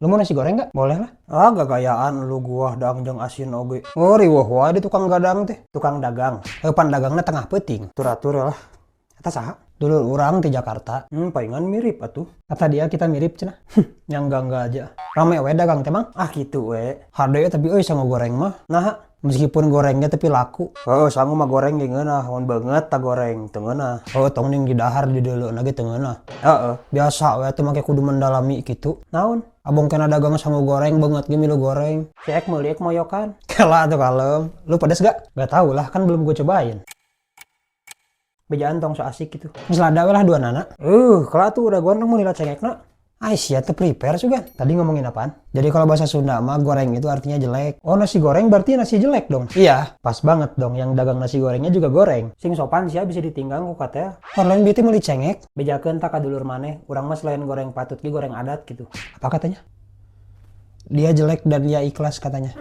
Lu mau nasi goreng nggak? Boleh lah. Ah, gak gayaan lu gua dang jeung asin oge. Oh, riweuh wae di tukang gadang teh. Tukang dagang. Pan dagangna tengah peuting. Turatur lah. Eta saha? Dulu orang di Jakarta. Palingan mirip atuh. Kata dia kita mirip cenah. Yang enggak aja. Rame we dagang teh mang. Ah gitu we. Hade tapi euy sango goreng mah. Nah, meskipun gorengnya tapi laku. Oh, sangu mah goreng ge ngeunah, mun banget tak goreng teu ngeunah. Oh, tong ning di dahar di deuleuna ge teu ngeunah. Heeh, biasa we teh make kudu mendalami kitu. Naon? Abong kena dagang sangu goreng banget ge milu goreng. Cek meuli moyokan. Kela tuh kalem. Lu pedes gak? Gak tau lah, kan belum gue cobain. Bejaan tong so asik gitu. Selada we lah dua nana. Kela tuh udah gondong mau nila cengekna. Aisyah tuh prepare juga. Tadi ngomongin apaan? Jadi kalau bahasa Sunda mah goreng itu artinya jelek. Oh, nasi goreng berarti nasi jelek dong. Iya, pas banget dong. Yang dagang nasi gorengnya juga goreng. Sing sopan sih bisa ditinggang ku katanya. Online beauty meuli cengek. Bejakeun tak kadulur maneh. Urang mah selain goreng patut ki goreng adat gitu. Apa katanya? Dia jelek dan dia ikhlas katanya.